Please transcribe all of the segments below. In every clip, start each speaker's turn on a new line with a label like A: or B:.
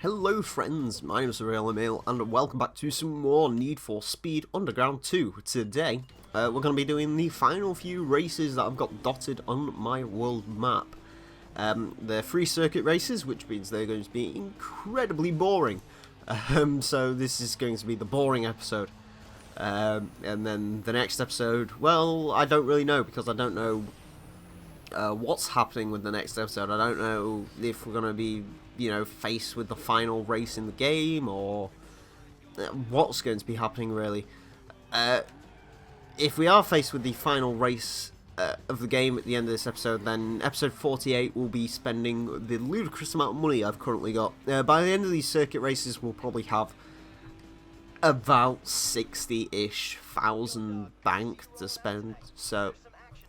A: Hello friends, my name is Emile and welcome back to some more Need for Speed Underground 2. Today, we're going to be doing the final few races that I've got dotted on my world map. They're free circuit races, which means they're going to be incredibly boring. So this is going to be the boring episode. And then the next episode, well, I don't really know because I don't know what's happening with the next episode. I don't know if we're going to be, faced with the final race in the game, or what's going to be happening, really. If we are faced with the final race of the game at the end of this episode, then episode 48 will be spending the ludicrous amount of money I've currently got. By the end of these circuit races, we'll probably have about 60-ish thousand bank to spend, so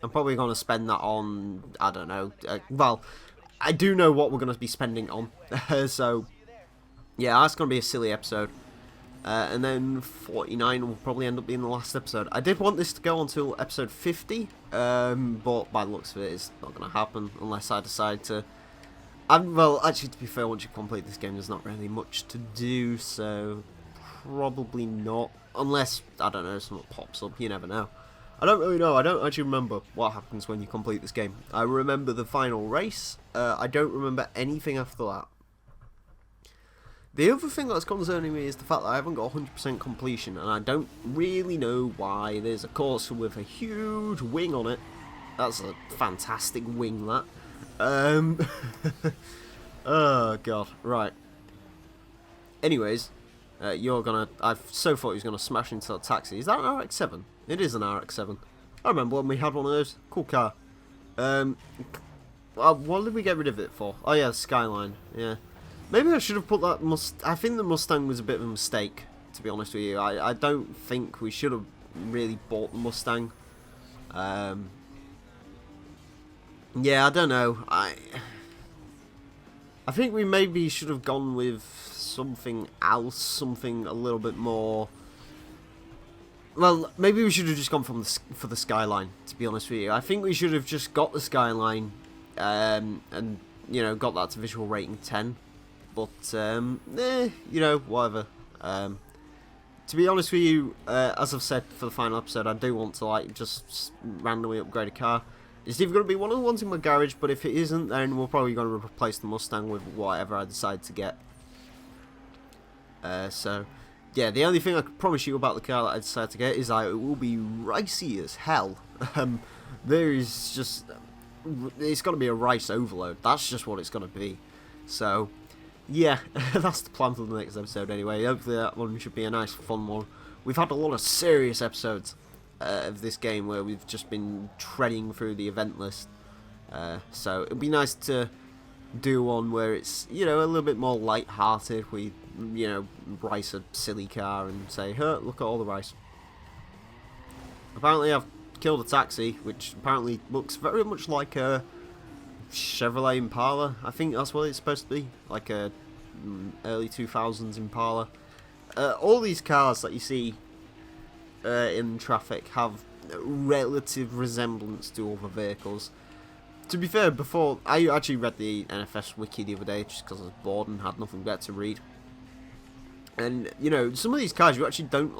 A: I'm probably going to spend that on, I don't know, well, I do know what we're going to be spending on, so, yeah, that's going to be a silly episode, and then 49 will probably end up being the last episode. I did want this to go until episode 50, but by the looks of it, it's not going to happen unless I decide to, well, actually, to be fair, once you complete this game, there's not really much to do, so probably not, unless, I don't know, something pops up, you never know. I don't really know. I don't actually remember what happens when you complete this game. I remember the final race. I don't remember anything after that. The other thing that's concerning me is the fact that I haven't got 100% completion, and I don't really know why. There's a course with a huge wing on it. That's a fantastic wing, that. Oh, God. Right. Anyways, I so thought he was gonna smash into that taxi. Is that an RX-7? It is an RX-7. I remember when we had one of those. Cool car. What did we get rid of it for? Oh yeah, the Skyline. Yeah. Maybe I should have put that I think the Mustang was a bit of a mistake, to be honest with you. I don't think we should have really bought the Mustang. Yeah, I don't know. I think we maybe should have gone with something else, something a little bit more. Well, maybe we should have just gone for the Skyline, to be honest with you. I think we should have just got the Skyline, and got that to visual rating 10. But whatever. To be honest with you, as I've said for the final episode, I do want to just randomly upgrade a car. It's either going to be one of the ones in my garage, but if it isn't, then we're probably going to replace the Mustang with whatever I decide to get. So, yeah, the only thing I can promise you about the car that I decide to get is that it will be ricey as hell. There is just, it's going to be a rice overload. That's just what it's going to be. So, yeah, that's the plan for the next episode anyway. Hopefully that one should be a nice, fun one. We've had a lot of serious episodes of this game where we've just been treading through the event list. So, it'd be nice to do one where it's, a little bit more light-hearted. We, rice a silly car and say, hey, look at all the rice. Apparently I've killed a taxi, which apparently looks very much like a Chevrolet Impala. I think that's what it's supposed to be, like a early 2000s Impala. All these cars that you see in traffic have relative resemblance to other vehicles. To be fair, before, I actually read the NFS wiki the other day just because I was bored and had nothing better to read. And, some of these cars you actually don't,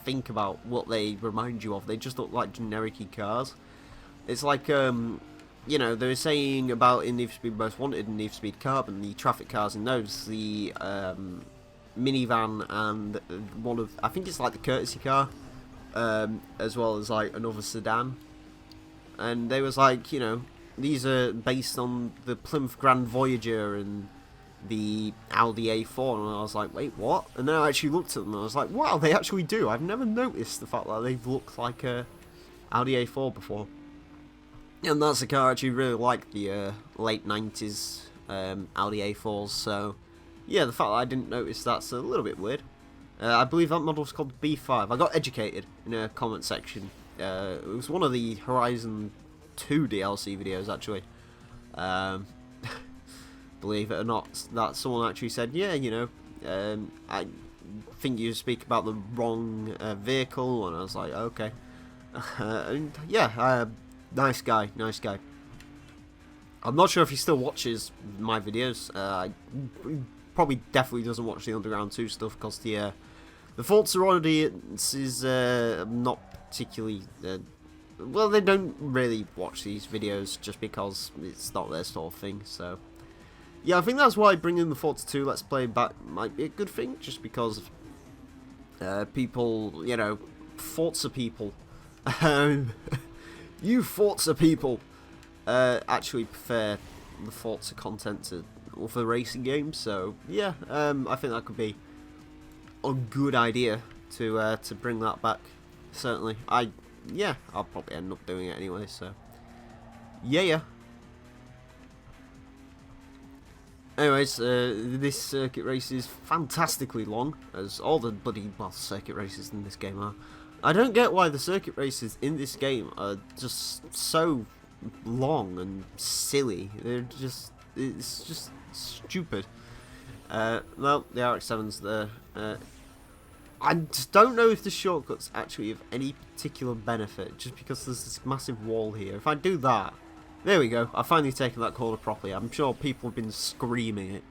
A: think about what they remind you of. They just look like generic-y cars. It's like, they were saying about in Need for Speed Most Wanted and Need for Speed Carbon, the traffic cars in those, the minivan and one of, I think it's like the courtesy car, as well as, another sedan. And they was like, these are based on the Plymouth Grand Voyager and the Audi A4, and I was like, wait, what? And then I actually looked at them and I was like, wow, they actually do. I've never noticed the fact that they've looked like a Audi A4 before. And that's a car I actually really like, the late 90s Audi A4s, so yeah, the fact that I didn't notice that's a little bit weird. I believe that model's called B5. I got educated in a comment section. It was one of the Horizon 2 DLC videos, actually. Believe it or not, that someone actually said, yeah, I think you speak about the wrong vehicle, and I was like, okay. And yeah, nice guy. I'm not sure if he still watches my videos. I probably definitely doesn't watch the Underground 2 stuff, because the Forza audience is not particularly... well, they don't really watch these videos just because it's not their sort of thing, so... Yeah, I think that's why bringing the Forza 2 Let's Play back might be a good thing, just because people, you know, Forza people, you Forza people, actually prefer the Forza content to other racing games, so yeah, I think that could be a good idea to bring that back. Certainly, yeah, I'll probably end up doing it anyway. So yeah. Anyways, this circuit race is fantastically long, as all the bloody circuit races in this game are. I don't get why the circuit races in this game are just so long and silly. It's just stupid. Well, the RX-7's there. I just don't know if the shortcut's actually of any particular benefit, just because there's this massive wall here. If I do that, there we go. I've finally taken that corner properly. I'm sure people have been screaming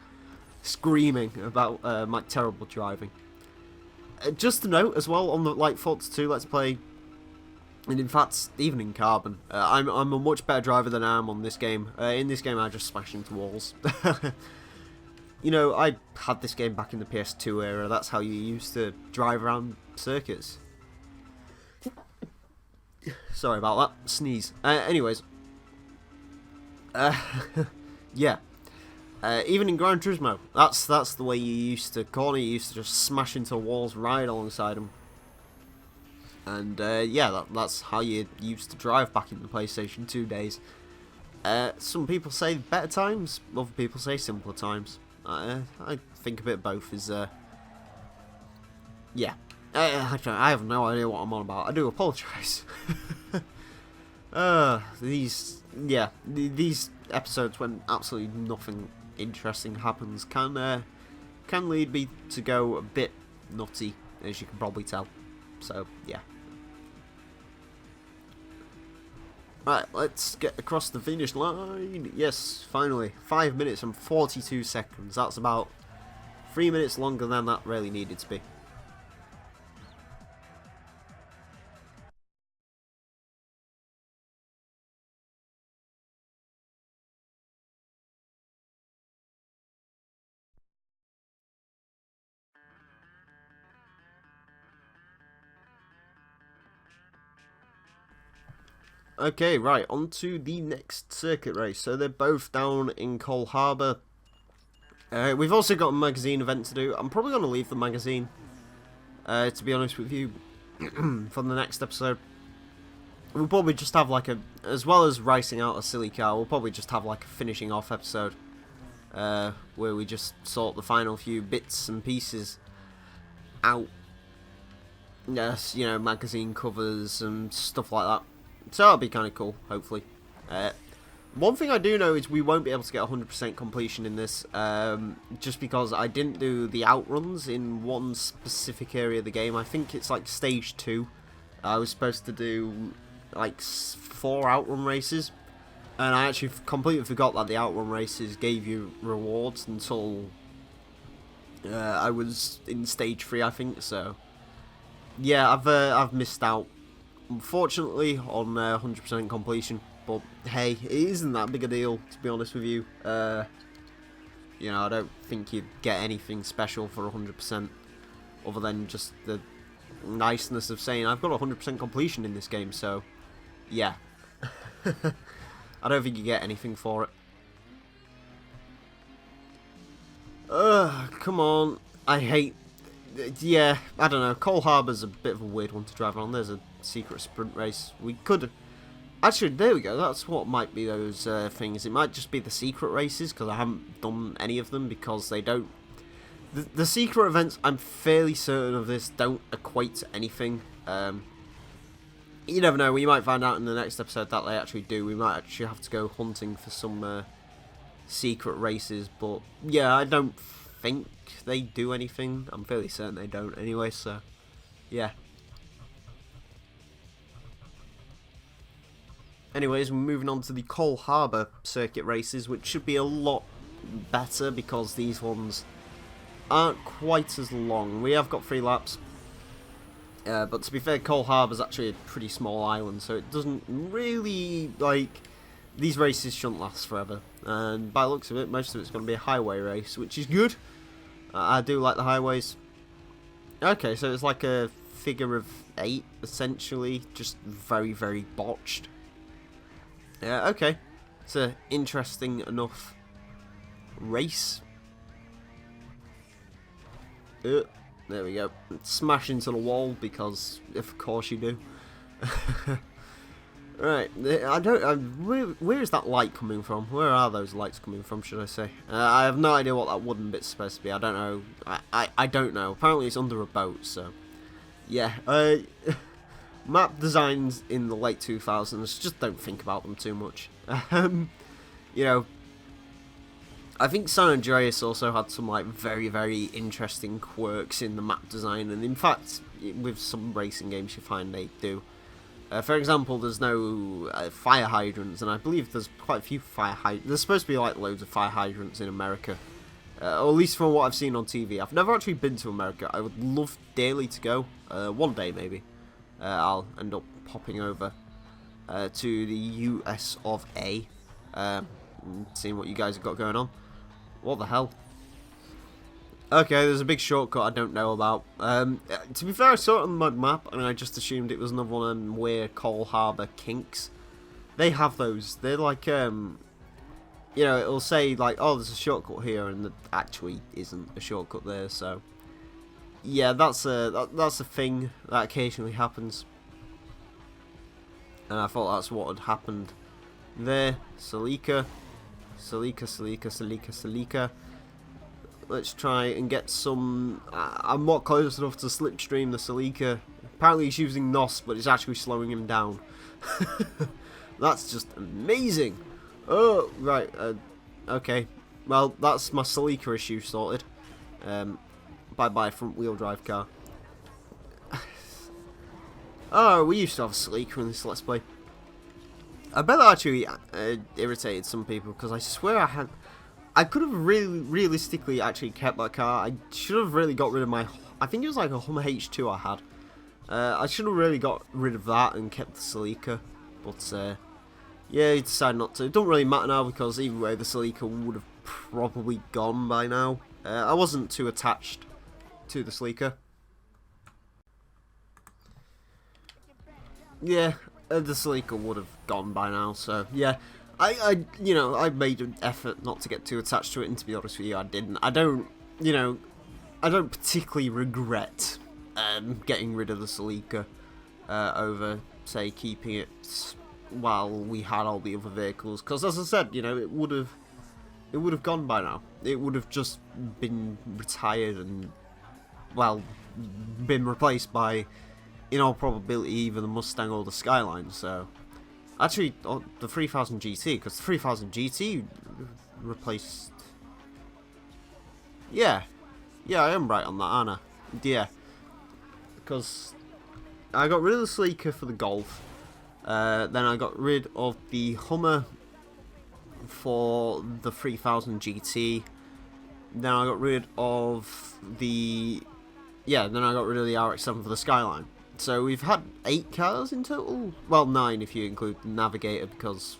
A: about my terrible driving. Just to note as well, on the Forza 2 Let's Play, and in fact, even in Carbon, I'm a much better driver than I am on this game. In this game, I just smash into walls. You know, I had this game back in the PS2 era. That's how you used to drive around circuits. Sorry about that. Sneeze. Anyways. Yeah. Even in Gran Turismo, that's the way you used to corner. You used to just smash into walls right alongside them. And yeah, that's how you used to drive back in the PlayStation 2 days. Some people say better times, other people say simpler times. I think a bit of both is, yeah. I have no idea what I'm on about. I do apologise. These episodes when absolutely nothing interesting happens can lead me to go a bit nutty, as you can probably tell. So, yeah. Right, let's get across the finish line. Yes, finally. 5 minutes and 42 seconds. That's about 3 minutes longer than that really needed to be. Okay, right, on to the next circuit race. So they're both down in Cole Harbour. We've also got a magazine event to do. I'm probably going to leave the magazine, to be honest with you, for the next episode. We'll probably just have like as well as racing out a silly car, we'll probably just have like a finishing off episode, where we just sort the final few bits and pieces out. Yes, you know, magazine covers and stuff like that. So that'll be kind of cool, hopefully. One thing I do know is we won't be able to get 100% completion in this, just because I didn't do the outruns in one specific area of the game. I think it's like stage 2. I was supposed to do like 4 outrun races, and I actually completely forgot that the outrun races gave you rewards until I was in stage 3, I think. So yeah, I've missed out, unfortunately, on 100% completion. But hey, it isn't that big a deal, to be honest with you. You know, I don't think you'd get anything special for 100%, other than just the niceness of saying I've got 100% completion in this game. So yeah, I don't think you get anything for it. Come on, I hate. Yeah, I don't know. Cole Harbour's a bit of a weird one to drive around. There's a secret sprint race. We could. Actually, there we go. That's what might be those things. It might just be the secret races, because I haven't done any of them, because they don't... The secret events, I'm fairly certain of this, don't equate to anything. You never know. We might find out in the next episode that they actually do. We might actually have to go hunting for some secret races. But, yeah, I don't think they do anything. I'm fairly certain they don't anyway, so... yeah. Anyways, we're moving on to the Cole Harbour circuit races, which should be a lot better, because these ones aren't quite as long. We have got 3 laps. But to be fair, Cole Harbour's actually a pretty small island, so it doesn't really, like, these races shouldn't last forever. And by the looks of it, most of it's going to be a highway race, which is good. I do like the highways. Okay, so it's like a figure of 8, essentially, just very, very botched. Yeah, okay. It's an interesting enough race. There we go. Smash into the wall because, of course, you do. Right. Where is that light coming from? Where are those lights coming from? Should I say? I have no idea what that wooden bit's supposed to be. I don't know. I don't know. Apparently, it's under a boat. So, yeah. Map designs in the late 2000s. Just don't think about them too much. You know. I think San Andreas also had some like very, very interesting quirks in the map design, and in fact, with some racing games you find they do. For example, there's no fire hydrants, and I believe there's quite a few fire hydrants. There's supposed to be like loads of fire hydrants in America, or at least from what I've seen on TV. I've never actually been to America. I would love dearly to go. One day maybe. I'll end up popping over to the US of A, seeing what you guys have got going on. What the hell? Okay, there's a big shortcut I don't know about. To be fair, I saw it on the map, and I just assumed it was another one of them weird Cole Harbour kinks. They have those. They're like, you know, it'll say, like, oh, there's a shortcut here, and there actually isn't a shortcut there, so... Yeah, that's a thing that occasionally happens. And I thought that's what had happened there. Salika. Let's try and get some... I'm not close enough to slipstream the Salika. Apparently he's using NOS, but it's actually slowing him down. That's just amazing. Oh, right. Okay. Well, that's my Salika issue sorted. Bye-bye front wheel drive car. Oh, we used to have a Salika in this Let's Play. I bet that actually irritated some people, because I swear I could have really realistically actually kept that car. I should have really got rid of my... I think it was like a Hummer H2 I had. I should have really got rid of that and kept the Salika. But, yeah, he decided not to. It don't really matter now, because either way the Salika would have probably gone by now. I wasn't too attached to the Salika. Yeah, the Salika would have gone by now, so yeah. You know, I made an effort not to get too attached to it, and to be honest with you, I didn't. I don't particularly regret getting rid of the Salika over, say, keeping it while we had all the other vehicles, because as I said, you know, it would have gone by now. It would have just been retired and, well, been replaced by, in all probability, either the Mustang or the Skyline. So, actually, the 3000 GT, because the 3000 GT replaced... Yeah, I am right on that, aren't I? Yeah, because I got rid of the Salika for the Golf, then I got rid of the Hummer for the 3000 GT, then I got rid of the... Yeah, then I got rid of the RX-7 for the Skyline. So we've had 8 cars in total. Well, 9 if you include the Navigator, because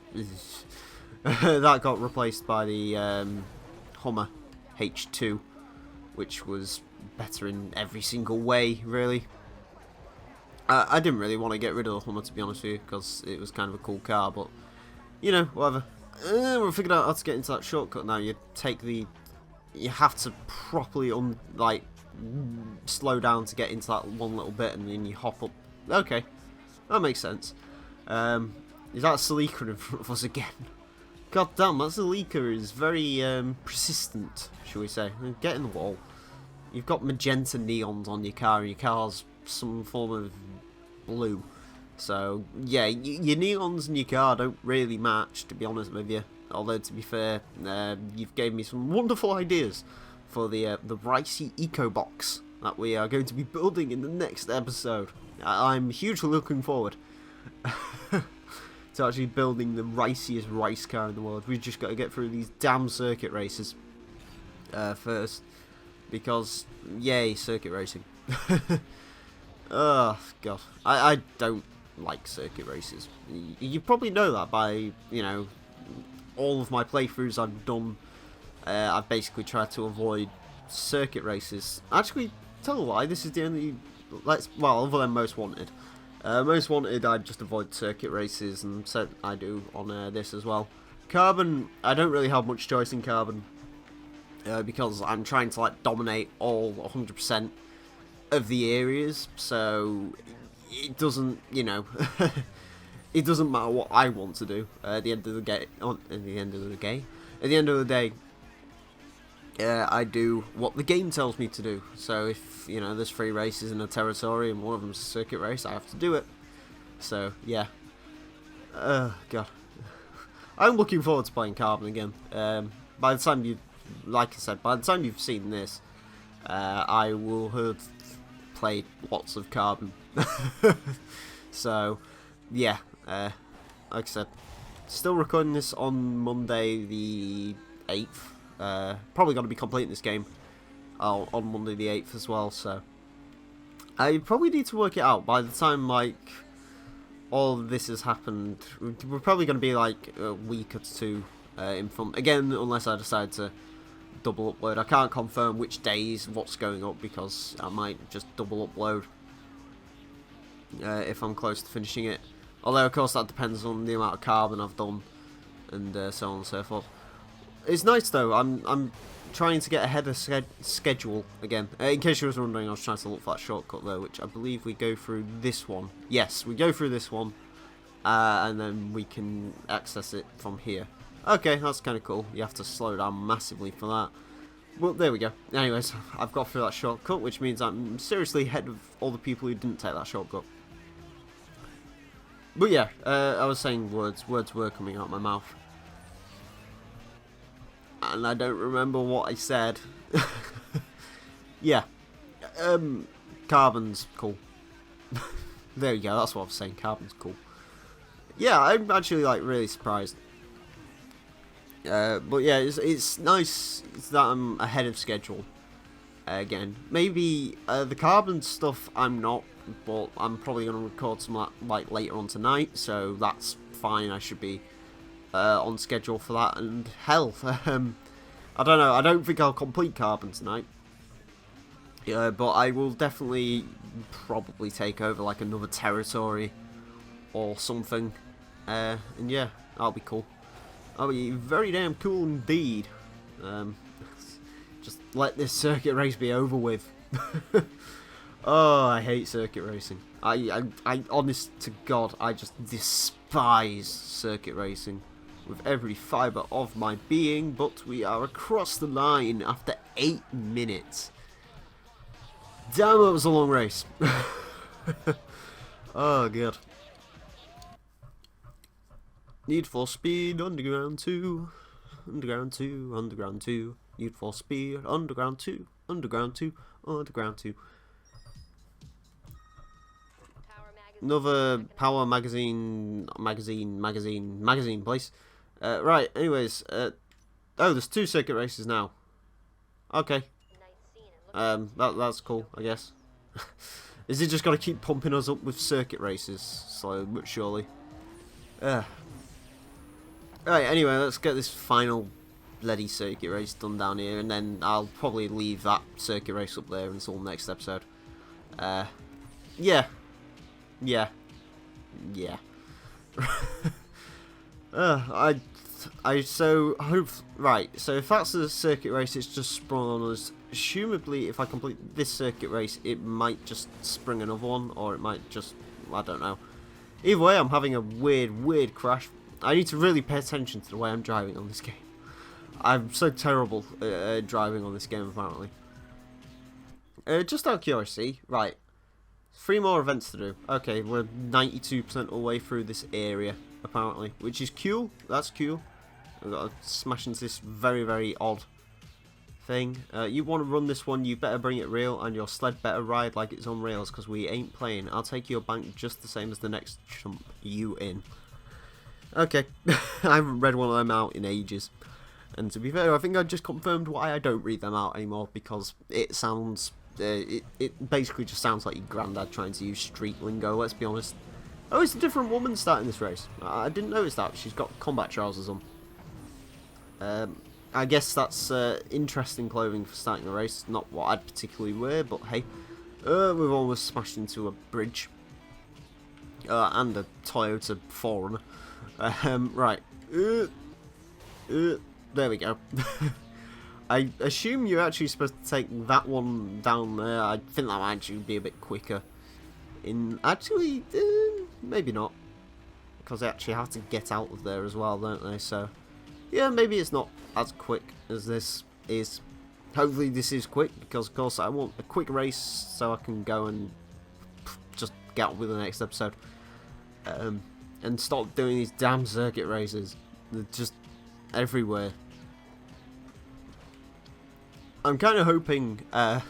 A: that got replaced by the Hummer H2, which was better in every single way, really. I didn't really want to get rid of the Hummer, to be honest with you, because it was kind of a cool car, but, you know, whatever. We'll figure out how to get into that shortcut now. You have to properly, slow down to get into that one little bit, and then you hop up. Okay, that makes sense. Is that Salika in front of us again? God damn, that Salika is very persistent, shall we say. Get in the wall. You've got magenta neons on your car, and your car's some form of blue. So, yeah, your neons and your car don't really match, to be honest with you. Although, to be fair, you've gave me some wonderful ideas for the Ricey Eco Box that we are going to be building in the next episode. I'm hugely looking forward to actually building the riciest race car in the world. We've just got to get through these damn circuit races first. because, yay, circuit racing. Oh, God. I don't like circuit races. You probably know that by, you know, all of my playthroughs I've done. I've basically tried to avoid circuit races. Actually, tell a lie, this is the only... well, other than Most Wanted. Most Wanted, I just avoid circuit races, and so I do on this as well. Carbon, I don't really have much choice in Carbon. Because I'm trying to like dominate all 100% of the areas, so it doesn't, you know, it doesn't matter what I want to do. At the end of the day, I do what the game tells me to do. So if, you know, there's 3 races in a territory and one of them's a circuit race, I have to do it. So yeah, God, I'm looking forward to playing Carbon again. By the time you, like I said, by the time you've seen this, I will have played lots of Carbon. So yeah, like I said, still recording this on Monday the 8th. Probably going to be completing this game on Monday the 8th as well, so I probably need to work it out. By the time like all of this has happened, we're probably going to be like a week or 2 in front again, unless I decide to double upload. I can't confirm which days what's going up, because I might just double upload if I'm close to finishing it. Although of course that depends on the amount of Carbon I've done, and so on and so forth. It's nice though. I'm trying to get ahead of schedule again. In case you was wondering, I was trying to look for that shortcut though, which I believe we go through this one. Yes, we go through this one, and then we can access it from here. Okay, that's kind of cool. You have to slow down massively for that. Well, there we go. Anyways, I've got through that shortcut, which means I'm seriously ahead of all the people who didn't take that shortcut. But yeah, I was saying words were coming out of my mouth. And I don't remember what I said. Yeah. Carbon's cool. There you go, that's what I was saying, Carbon's cool. Yeah, I'm actually like really surprised. But yeah, it's nice that I'm ahead of schedule again. Maybe the Carbon stuff I'm not, but I'm probably going to record some like later on tonight, so that's fine. I should be on schedule for that. And hell, I don't know. I don't think I'll complete Carbon tonight. But I will definitely probably take over like another territory or something. And yeah, that'll be cool. That'll be very damn cool indeed. Just let this circuit race be over with. Oh, I hate circuit racing. I honest to God, I just despise circuit racing with every fibre of my being. But we are across the line after 8 minutes. Damn, it was a long race. Oh, God. Need for Speed Underground 2. Underground 2, Underground 2. Need for Speed Underground 2. Underground 2, Underground 2. Another Power magazine place. Right, anyways, oh, there's 2 circuit races now. Okay. That's cool, I guess. Is it just gonna keep pumping us up with circuit races, slowly but surely? Right, anyway, let's get this final bloody circuit race done down here, and then I'll probably leave that circuit race up there until next episode. Yeah. So hope right. So if that's a circuit race, it's just sprung on us. Assumably, if I complete this circuit race, it might just spring another one, or it might just, I don't know. Either way, I'm having a weird crash. I need to really pay attention to the way I'm driving on this game. I'm so terrible at driving on this game, apparently. Just out of curiosity, right. 3 more events to do. Okay, we're 92% of the way through this area, apparently. Which is cool. That's cool. I've got to smash into this very odd thing. You want to run this one, you better bring it real, and your sled better ride like it's on rails, because we ain't playing. I'll take your bank just the same as the next chump. You in. Okay. I haven't read one of them out in ages. And to be fair, I think I just confirmed why I don't read them out anymore, because it sounds, it basically just sounds like your granddad trying to use street lingo, let's be honest. Oh, it's a different woman starting this race. I didn't notice that. She's got combat trousers on. I guess that's interesting clothing for starting a race. Not what I'd particularly wear, but hey. We've almost smashed into a bridge. And a Toyota 4Runner. Right. There we go. I assume you're actually supposed to take that one down there. I think that might actually be a bit quicker. Actually, maybe not. Because they actually have to get out of there as well, don't they? So, yeah, maybe it's not as quick as this is. Hopefully this is quick, because of course I want a quick race so I can go and just get on with the next episode. And stop doing these damn circuit races. They're just everywhere. I'm kind of hoping, I'm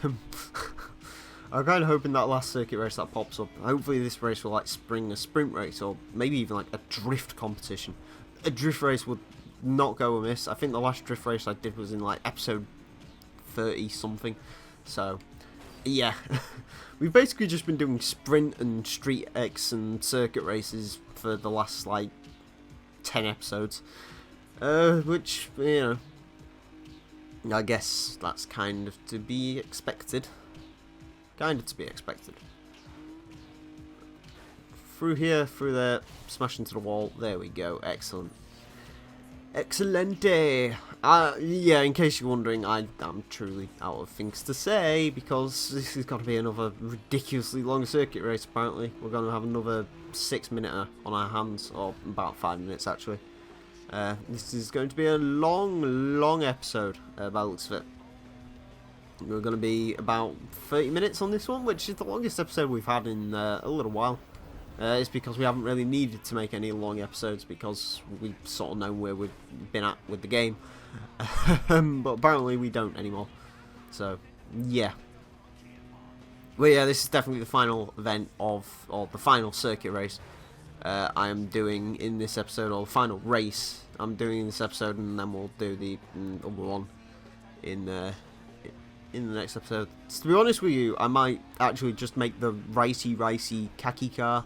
A: kind of hoping that last circuit race that pops up, hopefully this race will like spring a sprint race, or maybe even like a drift competition. A drift race would not go amiss. I think the last drift race I did was in like episode 30 something. So yeah, we've basically just been doing sprint and street X and circuit races for the last like 10 episodes, which, you know, I guess that's kind of to be expected. Kind of to be expected. Through here, through there, smash into the wall. There we go. Excellent. Excelente. Yeah, in case you're wondering, I'm truly out of things to say, because this is going to be another ridiculously long circuit race, apparently. We're going to have another 6-minute on our hands, or about 5 minutes, actually. This is going to be a long episode, by the looks of it. We're going to be about 30 minutes on this one, which is the longest episode we've had in a little while. It's because we haven't really needed to make any long episodes, because we sort of know where we've been at with the game. But apparently we don't anymore. So, yeah. Well, yeah, this is definitely the final event or the final circuit race I am doing in this episode, or the final race I'm doing in this episode, and then we'll do the other one in the next episode. To be honest with you, I might actually just make the ricey khaki car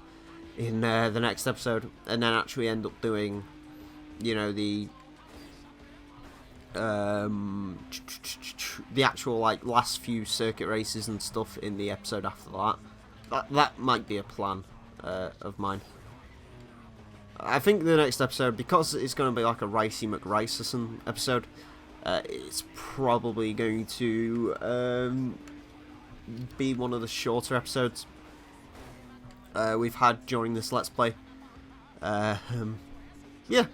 A: in the next episode, and then actually end up doing, you know, the actual like last few circuit races and stuff in the episode after that. That might be a plan of mine. I think the next episode, because it's going to be like a Ricey McRicerson episode, it's probably going to be one of the shorter episodes we've had during this Let's Play. Yeah.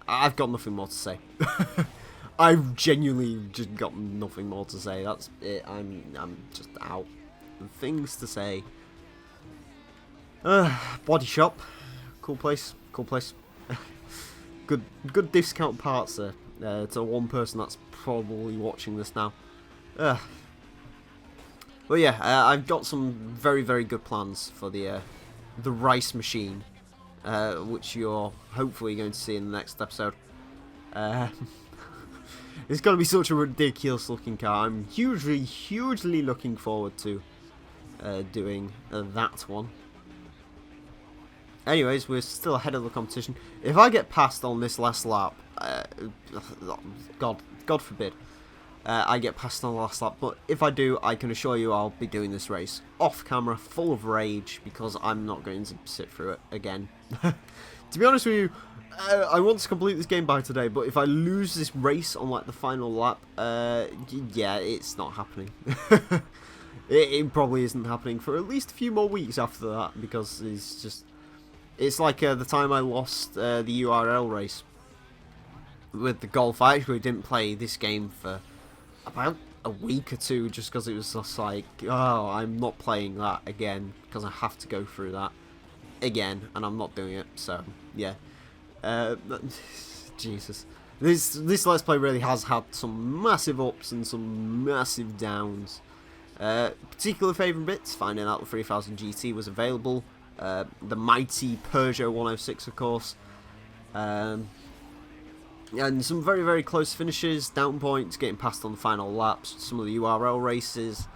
A: I've got nothing more to say. I've genuinely just got nothing more to say. That's it. I'm just out of things to say. Body shop, cool place. Good discount parts there. To one person that's probably watching this now. Well, yeah, I've got some very good plans for the rice machine, which you're hopefully going to see in the next episode. It's going to be such a ridiculous looking car. I'm hugely looking forward to doing that one. Anyways, we're still ahead of the competition. If I get passed on this last lap, God forbid, I get passed on the last lap, but if I do, I can assure you I'll be doing this race off camera, full of rage, because I'm not going to sit through it again. To be honest with you, I want to complete this game by today, but if I lose this race on like the final lap, yeah, it's not happening. It probably isn't happening for at least a few more weeks after that, because it's like the time I lost the URL race with the Golf. I actually didn't play this game for about a week or two, just because it was just like, oh, I'm not playing that again, because I have to go through that again, and I'm not doing it. So yeah, Jesus, this Let's Play really has had some massive ups and some massive downs. Particular favourite bits: finding out the 3000 GT was available, the mighty Peugeot 106, of course. And some very, very close finishes, down points, getting past on the final laps, some of the URL races,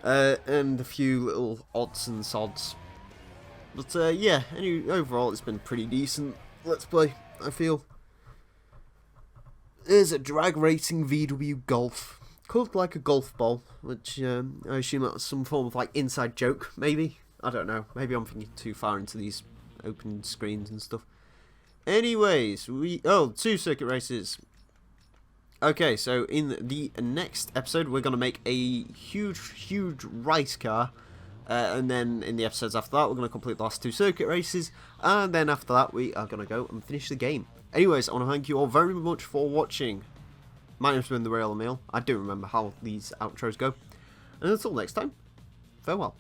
A: and a few little odds and sods. But yeah, overall it's been pretty decent Let's Play, I feel. Here's a drag racing VW Golf, called like a golf ball, which I assume that's some form of like inside joke, maybe? I don't know, maybe I'm thinking too far into these open screens and stuff. Anyways, 2 circuit races. Okay, so in the next episode, we're going to make a huge race car. And then in the episodes after that, we're going to complete the last 2 circuit races. And then after that, we are going to go and finish the game. Anyways, I want to thank you all very much for watching. My name's been The Real Emile. I do remember how these outros go. And until next time, farewell.